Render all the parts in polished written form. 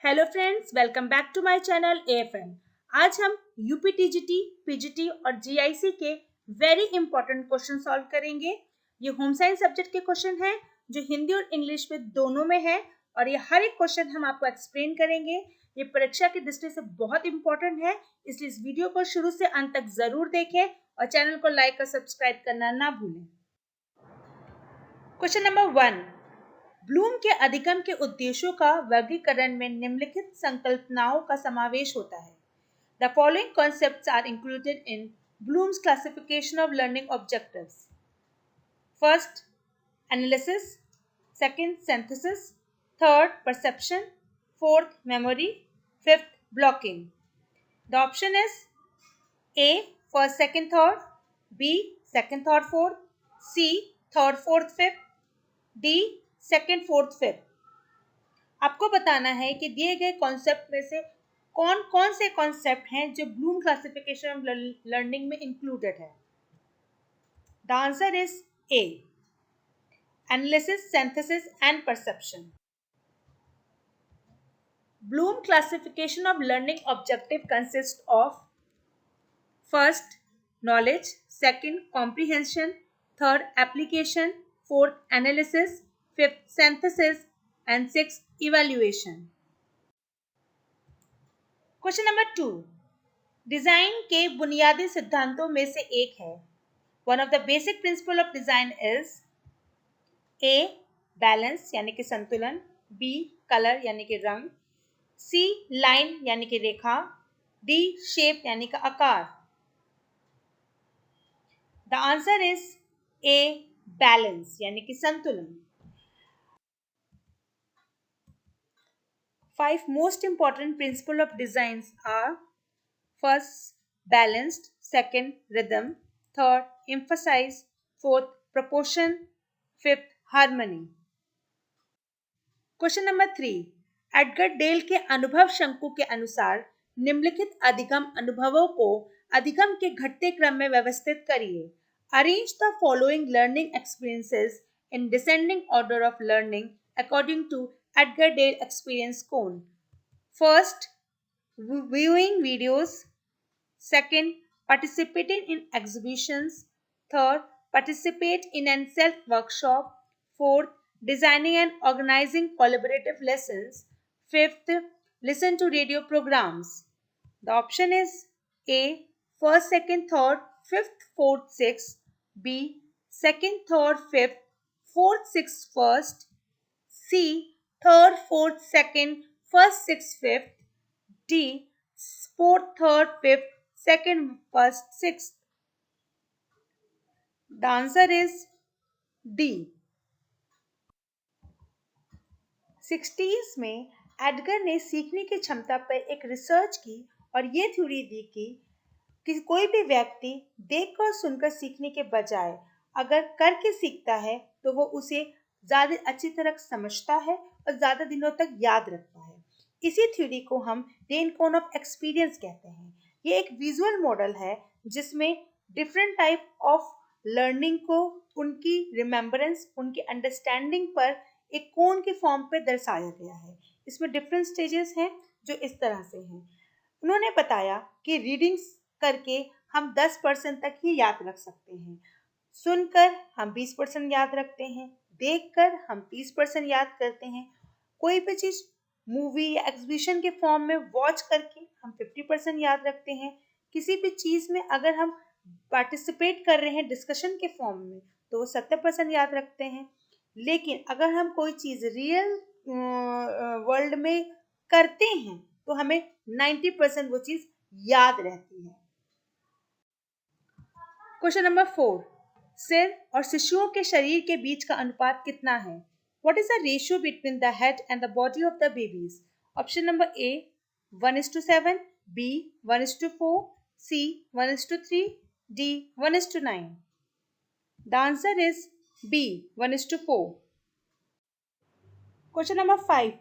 Hello friends, welcome back to my channel AFN। आज हम UPTGT, PGT और GIC के वेरी इंपॉर्टेंट क्वेश्चन सॉल्व करेंगे। ये होम साइंस सब्जेक्ट के क्वेश्चन हैं जो हिंदी और इंग्लिश में दोनों में है और ये हर एक क्वेश्चन हम आपको एक्सप्लेन करेंगे। ये परीक्षा की दृष्टि से बहुत इंपॉर्टेंट है, इसलिए इस वीडियो को शुरू से अंत तक जरूर देखें और चैनल को लाइक और सब्सक्राइब करना ना भूलें। क्वेश्चन नंबर 1, ब्लूम के अधिगम के उद्देश्यों का वर्गीकरण में निम्नलिखित संकल्पनाओं का समावेश होता है। The following concepts are included in Bloom's classification of learning objectives. First, analysis. Second, synthesis. Third, perception. Fourth, memory. Fifth, blocking. The option is A, first, second, third. B, second, third, fourth. C, third, fourth, fifth. D, second, fourth, fifth. आपको बताना है कि दिए गए concept में से कौन कौन से कॉन्सेप्ट हैं जो ब्लूम क्लासिफिकेशन ऑफ लर्निंग में इंक्लूडेड है। The answer is a, analysis, synthesis and perception. Bloom classification of learning objective consist of first knowledge, second comprehension, third application, fourth analysis, fifth synthesis and sixth, evaluation. Question number 2, design के बुनियादी सिद्धांतों में से एक है। One of the basic principle of design is a, balance यानी कि संतुलन, बी, कलर यानी कि रंग, सी, लाइन यानी कि रेखा, डी, शेप यानी कि आकार। The answer is a, balance यानी कि संतुलन। 5 most important principles of designs are: first, balanced; second, rhythm; third, emphasize; fourth, proportion; fifth, harmony. Question number 3, Edgar Dale के अनुभव शंकु के अनुसार निम्नलिखित अधिगम अनुभवों को अधिगम के घटते क्रम में व्यवस्थित करिए। Arrange the following learning experiences in descending order of learning according to Edgar Dale experience cone. First, viewing videos. Second, participating in exhibitions. Third, participate in a self workshop. Fourth, designing and organizing collaborative lessons. Fifth, listen to radio programs. The option is A, first, second, third, fifth, fourth, sixth. B, second, third, fifth, fourth, sixth, first. C, third, fourth, second, first, sixth, fifth. D, fourth, third, fifth, second, first, sixth. The answer is D. 60s में Edgar ने सीखने की क्षमता पर एक research की और ये थ्योरी दी कि कोई भी व्यक्ति देखकर सुनकर सीखने के बजाय अगर करके सीखता है तो वो उसे ज़्यादा अच्छी तरह समझता है और ज़्यादा दिनों तक याद रखता है। इसी थ्योरी को हम डेन कोन ऑफ एक्सपीरियंस कहते हैं। ये एक विजुअल मॉडल है जिसमें डिफरेंट टाइप ऑफ लर्निंग को उनकी रिमेम्बरेंस, उनकी अंडरस्टैंडिंग पर एक कोन के फॉर्म पे दर्शाया गया है। इसमें डिफरेंट स्टेजेस हैं जो इस तरह से हैं। उन्होंने बताया कि रीडिंग्स करके हम 10% तक ही याद रख सकते हैं, सुनकर हम 20% याद रखते हैं, देखकर हम 30% याद करते हैं, कोई भी चीज़ मूवी या एग्जीबिशन के फॉर्म में वॉच करके हम 50% याद रखते हैं। किसी भी चीज़ में अगर हम पार्टिसिपेट कर रहे हैं डिस्कशन के फॉर्म में तो वो 70% याद रखते हैं। लेकिन अगर हम कोई चीज़ रियल वर्ल्ड में करते हैं तो हमें 90% वो चीज़ याद रहती है। क्वेश्चन नंबर 4, सिर और शिशुओं के शरीर के बीच का अनुपात कितना है? What is the ratio between the head and the body of the babies? Option number A, 1:7, B, 1:4, C, 1:3, D, 1:9. The answer is B, 1:4. Question number 5,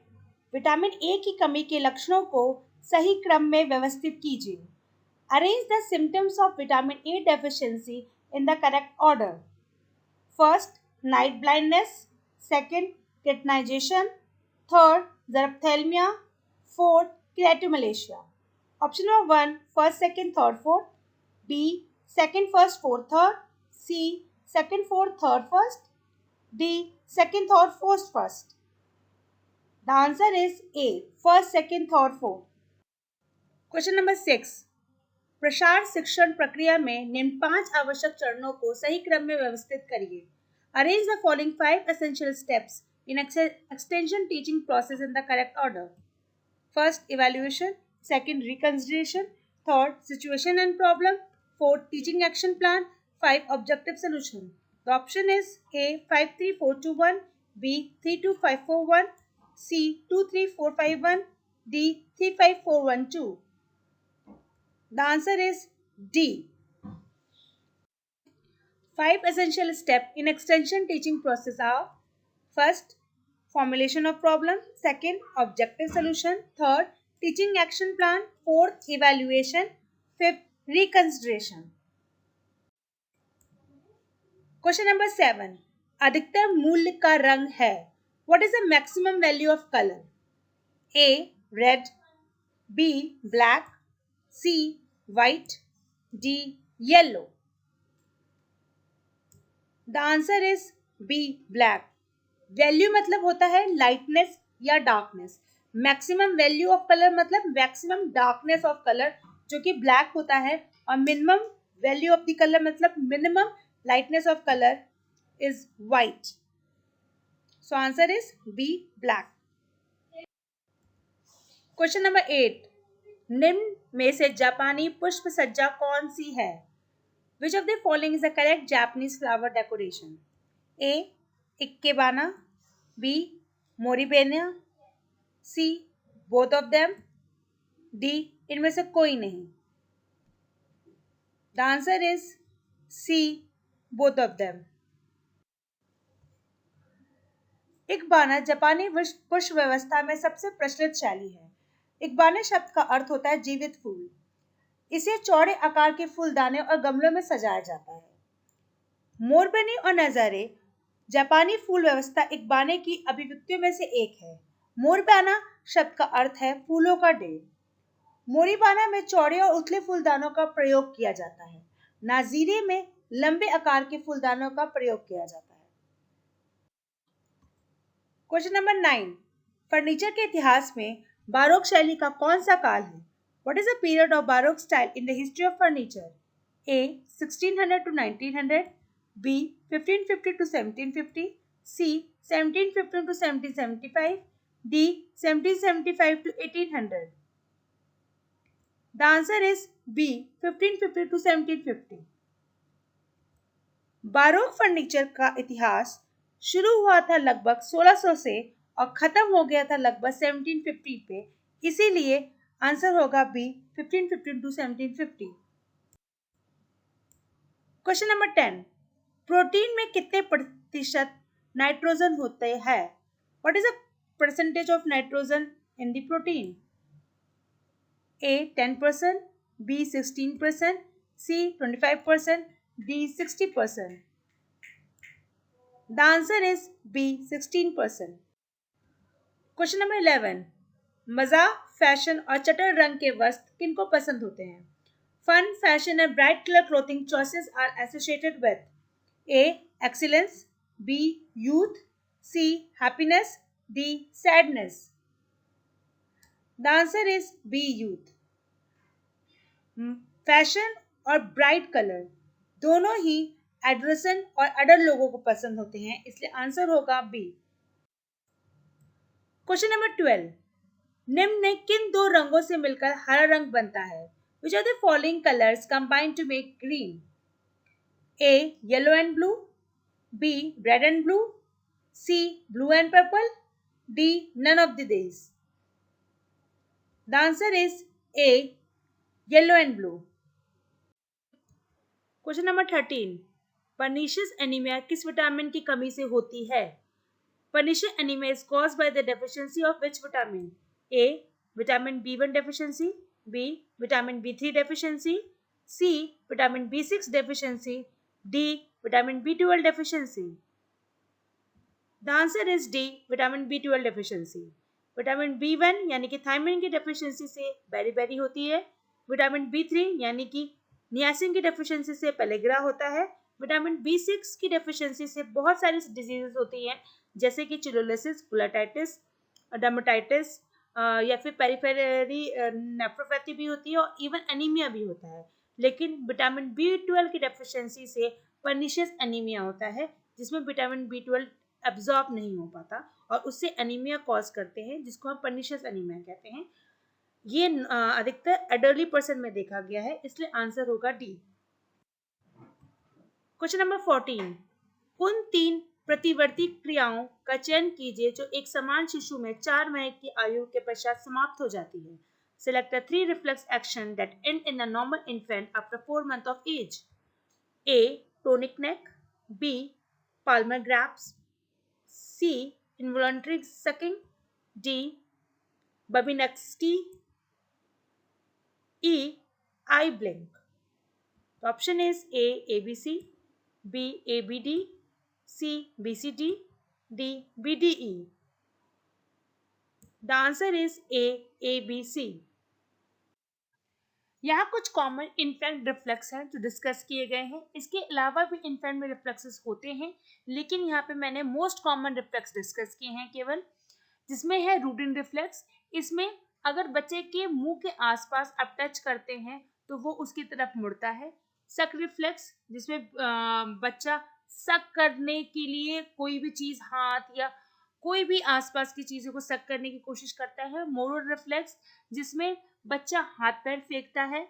vitamin A की कमी के लक्षणों को सही क्रम में व्यवस्थित कीजिए। Arrange the symptoms of vitamin A deficiency in the correct order. First, night blindness. Second, kidneyization. Third, xerophthalmia. Fourth, Creatomalacia. Option number 1, first, second, third, fourth. B, second, first, fourth, third. C, second, fourth, third, first. D, second, third, fourth, first. The answer is A, first, second, third, fourth. Question number 6, प्रसार शिक्षण प्रक्रिया में निम्न 5 आवश्यक चरणों को सही क्रम में व्यवस्थित करिए. Arrange the following 5 essential steps in extension teaching process in the correct order. First, evaluation. Second, reconsideration. Third, situation and problem. Fourth, teaching action plan. 5, objective solution. The option is A, 53421, B, 32541, C, 23451, D, 35412. The answer is D. 5 essential steps in extension teaching process are: first, formulation of problem; second, objective solution; third, teaching action plan; fourth, evaluation; fifth, reconsideration. Question number 7, अधिकतम मूल्य का रंग है. What is the maximum value of color? A, red. B, black. C, white. D, yellow. The answer is B, black. Value मतलब होता है lightness या darkness. Maximum value of colour मतलब मैक्सिमम डार्कनेस ऑफ कलर, जो कि black होता है. और minimum value of the colour मतलब minimum lightness of color is white. So answer is B, black. Question number 8, निम्न में से जापानी पुष्प सज्जा कौन सी है? Which of the following is the correct Japanese flower decoration? A, ikebana. B, moribena. C, both of them. D, इनमें से कोई नहीं. The answer is C, both of them. इकबाना जापानी पुष्प व्यवस्था में सबसे प्रचलित शैली है. इकबाना शब्द का अर्थ होता है जीवित फूल. इसे चौड़े आकार के फूलदाने और गमलों में सजाया जाता है. मोरबनी और नजारे जापानी फूल व्यवस्था इकबाने की अभिव्यक्तियों में से एक है. मोरबाना शब्द का अर्थ है फूलों का ढेर. मोरीबाना में चौड़े और उथले फूलदानों का प्रयोग किया जाता है. नाजीरे में लंबे आकार के फूलदानों का प्रयोग किया जाता है. क्वेश्चन नंबर 9, फर्नीचर के इतिहास में बारोक शैली का कौन सा काल है? What is the period of Baroque style in the history of furniture? A, 1600 to 1900. B, 1550 to 1750. C, 1750 to 1775. D, 1775 to 1800. The answer is B, 1550 to 1750. Barog furniture का इतिहास शुरू हुआ था लगभग 1600 से और खत्म हो गया था लगभग 1750 पे. इसीलिए आंसर होगा B, 1550 to 1750. Question number 10, protein में कितने प्रतिशत नाइट्रोजन होते हैं? What is the percentage of nitrogen in the protein? A, 10%. B, 16%. C, 25%. D, 60%. The answer is B, 16%. Question number 11, मजा, फैशन और चटर रंग के वस्त्र किनको पसंद होते हैं? Fun, fashion and bright colour clothing choices are associated with A, excellence. B, youth. C, happiness. D, sadness. The answer is B, youth. Fashion और ब्राइट कलर दोनों ही एडोलेसेंट और अडल्ट लोगों को पसंद होते हैं, इसलिए आंसर होगा बी. क्वेश्चन नंबर 12, निम्न में किन दो रंगों से मिलकर हरा रंग बनता है? Which are the following colors combined to make green? A, yellow and blue. B, red and blue. C, blue and purple. D, none of these. The answer is A, yellow and blue. Question number 13, pernicious anaemia किस vitamin की कमी से होती है? Pernicious anemia is caused by the deficiency of which vitamin? A, vitamin B1 deficiency. B, vitamin B3 deficiency. C, vitamin B6 deficiency. D, vitamin B12 deficiency. The answer is D, vitamin B12 deficiency. Vitamin B1 यानी कि thiamine की deficiency से berry होती है। Vitamin B3 यानी कि niacin की deficiency से पेलेग्रा होता है। विटामिन B6 की डेफिशिएंसी से बहुत सारी डिजीजेस होती हैं, जैसे कि चिलोलिसिस, फुलाटाइटिस, डर्मेटाइटिस या फिर पेरिफेररी नेफ्रोपैथी भी होती है और इवन एनीमिया भी होता है। लेकिन विटामिन B12 की डेफिशिएंसी से पर्निशियस एनीमिया होता है, जिसमें विटामिन B12 एब्जॉर्ब नहीं हो पाता और उससे एनीमिया कॉज करते हैं, जिसको हम पर्निशियस एनीमिया कहते हैं। ये अधिकतर एडल्टरी पर्सन में देखा गया है, इसलिए आंसर होगा डी। क्वेश्चन नंबर 14, उन 3 प्रतिवर्ती क्रियाओं का चयन कीजिए जो एक समान शिशु में 4 महीने की आयु के पश्चात समाप्त हो जाती है। Select the 3 reflex action that end in a normal infant after 4 months of age. A. Tonic neck. B. Palmar grabs. C. Involuntary sucking. D. Babinski. E. Eye blink. The option is A. ABC. B. ABD. C. BCD. D. BDE. The answer is A. ABC. यहाँ कुछ common infant reflex हैं जो discuss किए गए हैं। इसके अलावा भी इन्फेंट में रिफ्लेक्सेस होते हैं, लेकिन यहाँ पे मैंने मोस्ट कॉमन रिफ्लेक्स डिस्कस किए हैं केवल, जिसमें है रूडिन रिफ्लेक्स। इसमें अगर बच्चे के मुंह के आसपास आप टच करते हैं तो वो उसकी तरफ मुड़ता है। सक रिफ्लेक्स, जिसमें बच्चा सक करने के लिए कोई भी चीज, हाथ या कोई भी आसपास की चीजों को सक करने की कोशिश करता है। मोरल रिफ्लेक्स, जिसमें बच्चा हाथ पैर फेंकता है।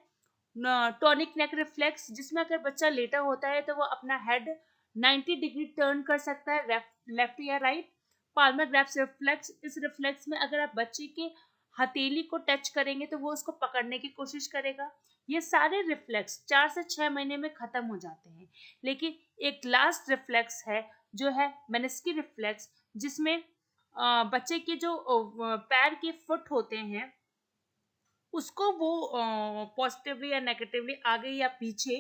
टॉनिक नेक रिफ्लेक्स, जिसमें अगर बच्चा लेटा होता है तो वो अपना हेड 90 डिग्री टर्न कर सकता है, लेफ्ट या राइट। पाल्मर ग्रैप्स रिफ्लेक्स, इस रिफ्लेक्स में अगर आप बच्चे के हथेली को टच करेंगे तो वो उसको पकड़ने की कोशिश करेगा। ये सारे रिफ्लेक्स 4 से 6 महीने में खत्म हो जाते हैं। लेकिन एक लास्ट रिफ्लेक्स है जो है मेनिस्की रिफ्लेक्स, जिसमें बच्चे के जो पैर के फुट होते हैं उसको वो पॉजिटिवली या नेगेटिवली आगे या पीछे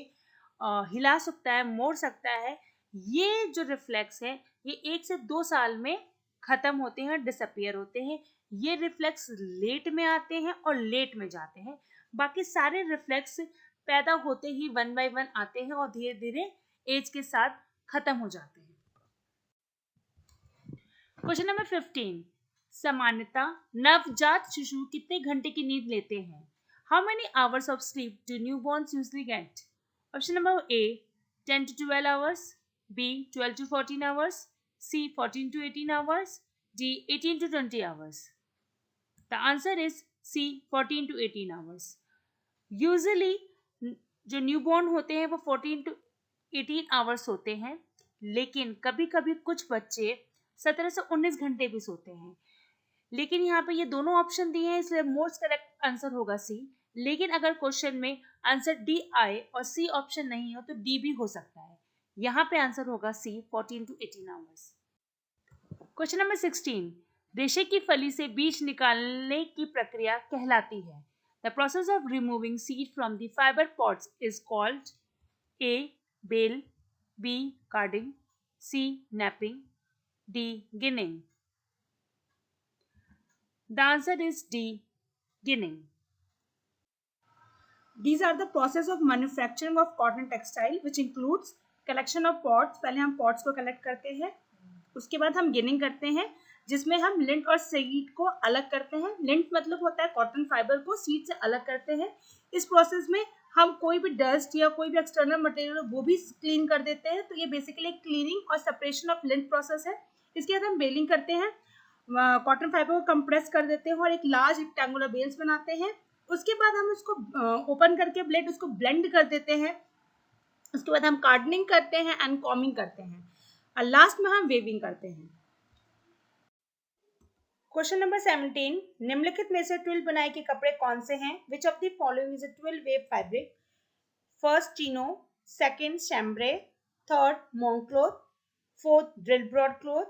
हिला सकता है, मोड़ सकता है। ये जो रिफ्लेक्स है ये 1 से 2 साल में खत्म होते हैं, डिसअपियर होते हैं। ये रिफ्लेक्स लेट में आते हैं और लेट में जाते हैं। बाकी सारे रिफ्लेक्स पैदा होते ही 1 बाय 1 आते हैं और धीरे धीरे एज के साथ खत्म हो जाते हैं। क्वेश्चन नंबर 15, सामान्यतः नवजात शिशु कितने घंटे की नींद लेते हैं? How many hours of sleep do newborns usually get? Option number A 10 to 12 hours, B 12 to 14 hours, C 14 to 18 hours, D 18 to 20 hours. The answer is C 14 to 18 hours. Usually जो न्यूबॉर्न होते हैं वो 14 to 18 hours होते हैं, लेकिन कभी कभी कुछ बच्चे 17 से 19 घंटे भी सोते हैं। लेकिन यहाँ पे ये दोनों ऑप्शन दिए हैं, इसलिए मोस्ट करेक्ट आंसर होगा सी। लेकिन अगर क्वेश्चन में आंसर डी आए और सी ऑप्शन नहीं हो तो डी भी हो सकता है। यहाँ पे आंसर होगा सी 14 to 18 आवर्स। क्वेश्चन नंबर 16, रेशे की फली से बीज निकालने की प्रक्रिया कहलाती है? The process of removing seed from the fiber pods is called A. Bale, B. Carding, C. Napping, D. Ginning. The answer is D. Ginning. These are the process of manufacturing of cotton textile which includes collection of pods. पहले हम pods को collect करते हैं, उसके बाद हम ginning करते हैं, जिसमें हम लिंट और सीड को अलग करते हैं। लिंट मतलब होता है कॉटन फाइबर को, सीड से अलग करते हैं। इस प्रोसेस में हम कोई भी डस्ट या कोई भी एक्सटर्नल मटेरियल वो भी क्लीन कर देते हैं। तो ये बेसिकली एक क्लीनिंग और सेपरेशन ऑफ लिंट प्रोसेस है। इसके बाद हम बेलिंग करते हैं, कॉटन फाइबर को कंप्रेस कर देते हैं और एक लार्ज रेक्टेंगुलर बेल्स बनाते हैं। उसके बाद हम उसको ओपन करके ब्लेड उसको ब्लेंड कर देते हैं। उसके बाद हम कार्डनिंग करते हैं एंड कॉमिंग करते हैं और लास्ट में हम वेविंग करते हैं। क्वेश्चन नंबर 17, निम्नलिखित में से ट्विल बुनाई के कपड़े कौन से हैं? Which of the following is a twill weave fabric? First chino, second chambray, third mong cloth, fourth drill broadcloth,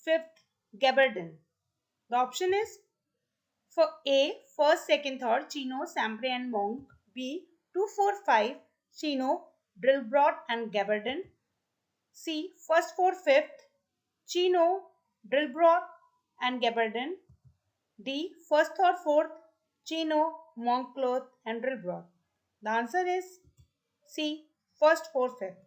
fifth gabardine. The option is for A, first, second, third, chino, chambray and monk. B, 2, 4, 5, chino, drill broad and gabardine. C, first, fourth, fifth, chino, drill broad and gabardine. D. First or fourth, chino, monk cloth, and drill broth. The answer is C. First, fourth, fifth.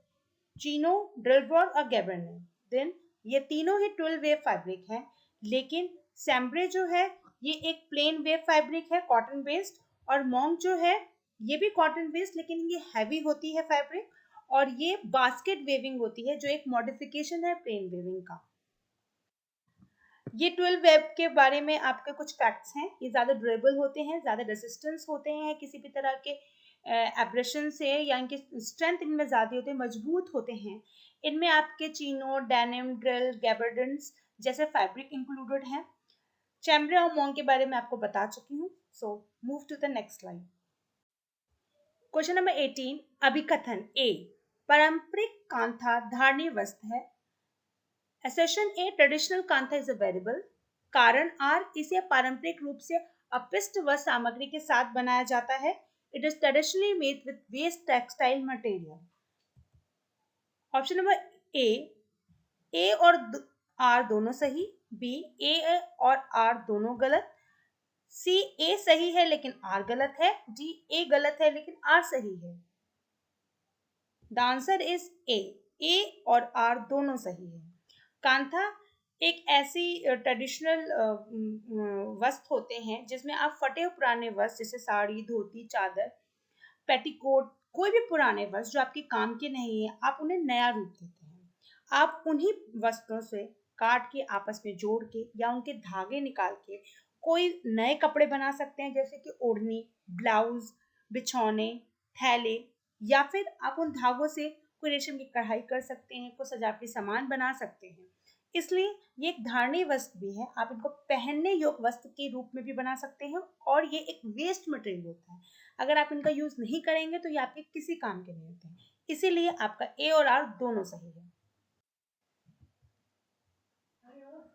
Chino, drill broad और गैबरने। Then ये तीनों ही 12 wave fabric हैं, लेकिन सैम्ब्रे जो है ये एक प्लेन वेव फैब्रिक है कॉटन बेस्ड, और मॉन्क जो है ये भी कॉटन बेस्ड लेकिन ये हैवी होती है फैब्रिक, और ये बास्केट वेविंग होती है जो एक मॉडिफिकेशन है प्लेन वेविंग का। ये 12 वेब के बारे में आपके कुछ फैक्ट्स हैं। ये ज़्यादा ड्यूरेबल होते हैं, ज़्यादा रेसिस्टेंस होते हैं किसी भी तरह के एब्रेशन से, या इनकी स्ट्रेंथ इनमें ज़्यादा होते हैं, मजबूत होते हैं। इनमें आपके चीनो, डेनिम, ड्रिल, गैबर्डन्स जैसे फैब्रिक इंक्लूडेड हैं। चैम्ब्रे और मॉन्क के बारे में आपको बता चुकी हूँ। So move to the next slide. Question number 18, अभिकथन ए पारंपरिक कांथा धारणी वस्त्र है। Assertion A, traditional kantha is a variable. कारण आर, इसे पारंपरिक रूप से अपशिष्ट वस्त्र सामग्री के साथ बनाया जाता है। It is traditionally made with waste textile material. Option number A और आर दोनों सही। बी, ए और आर दोनों गलत। सी, ए सही है लेकिन आर गलत है। डी, ए गलत है लेकिन आर सही है। द आंसर इज ए और आर दोनों सही है। कांथा एक ऐसी ट्रेडिशनल वस्त्र होते हैं जिसमें आप फटे हुए पुराने वस्त्र जैसे साड़ी, धोती, चादर, पेटीकोट, कोई भी पुराने वस्त्र जो आपके काम के नहीं है, आप उन्हें नया रूप देते हैं। आप उन्हीं वस्त्रों से काट के आपस में जोड़ के या उनके धागे निकाल के कोई नए कपड़े बना सकते हैं, जैसे कि ओढ़नी, ब्लाउज, बिछौने, थैले, या फिर आप उन धागों से कोई रेशम की कढ़ाई कर सकते हैं, कोई सजावटी सामान बना सकते हैं। इसलिए ये एक धारणी वस्त्र भी है। आप इनको पहनने योग्य वस्त्र के रूप में भी बना सकते हैं, और ये एक वेस्ट मटेरियल होता है। अगर आप इनका यूज नहीं करेंगे तो ये आपके किसी काम के नहीं होते हैं। इसीलिए आपका ए और आर दोनों सही है।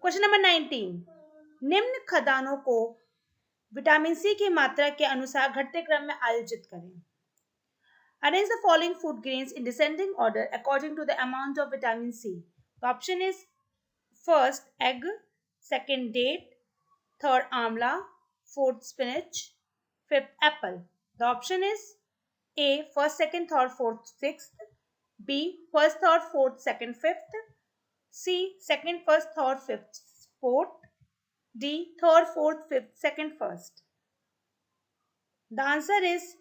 क्वेश्चन नंबर 19, निम्न खदानों को विटामिन सी की मात्रा के अनुसार घटते क्रम में आयोजित करें। Arrange the following food grains in descending order according to the amount of vitamin C. The option is first egg, second date, third amla, fourth spinach, fifth apple. The option is A, first, second, third, fourth, sixth. B, first, third, fourth, second, fifth. C, second, first, third, fifth, fourth. D, third, fourth, fifth, second, first. The answer is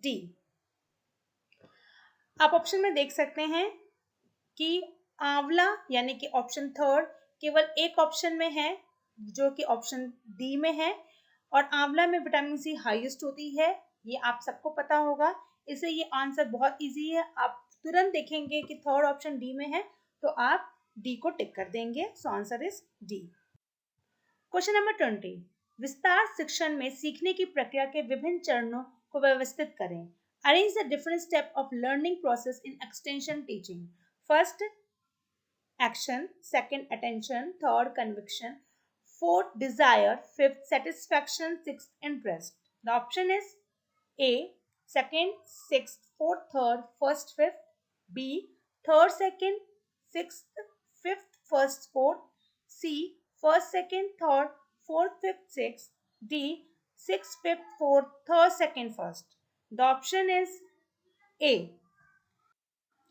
D. आप option में देख सकते हैं कि आंवला यानी कि option third केवल एक ऑप्शन में है, जो कि ऑप्शन डी में है, और आंवला में विटामिन सी हाईएस्ट होती है। ये आप सबको पता होगा, इससे ये आंसर बहुत इजी है। आप तुरंत देखेंगे कि थर्ड ऑप्शन डी में है तो आप डी को टिक कर देंगे। So answer is D. Question number 20, विस्तार शिक्षण में सीखने की प्रक्रिया के विभिन्न चरणों को व्यवस्थित करें। Arrange the different step of learning process in extension teaching. First, action. Second, attention. Third, conviction. Fourth, desire. Fifth, satisfaction. Sixth, interest. The option is A, second, sixth, fourth, third, first, fifth. B, third, second, sixth, fifth, first, fourth. C, first, second, third, fourth, fifth, sixth. D, sixth, fifth, fourth, third, second, first. The option is A.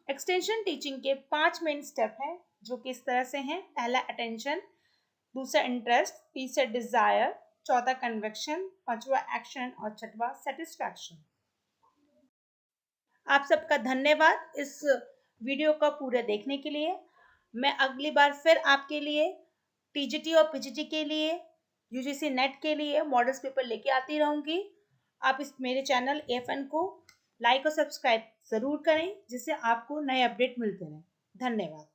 Extension teaching के 5 main step हैं जो कि इस तरह से हैं। पहला attention, दूसरा इंटरेस्ट, तीसरा डिजायर, चौथा कन्विक्शन, पांचवा एक्शन और छठवा सेटिस्फैक्शन। आप सबका धन्यवाद इस वीडियो का पूरा देखने के लिए। मैं अगली बार फिर आपके लिए टीजीटी और पीजीटी के लिए, यूजीसी नेट के लिए मॉडल्स पेपर लेके आती रहूंगी। आप इस मेरे चैनल एफएन को लाइक और सब्सक्राइब जरूर करें, जिससे आपको नए अपडेट मिलते रहें। धन्यवाद।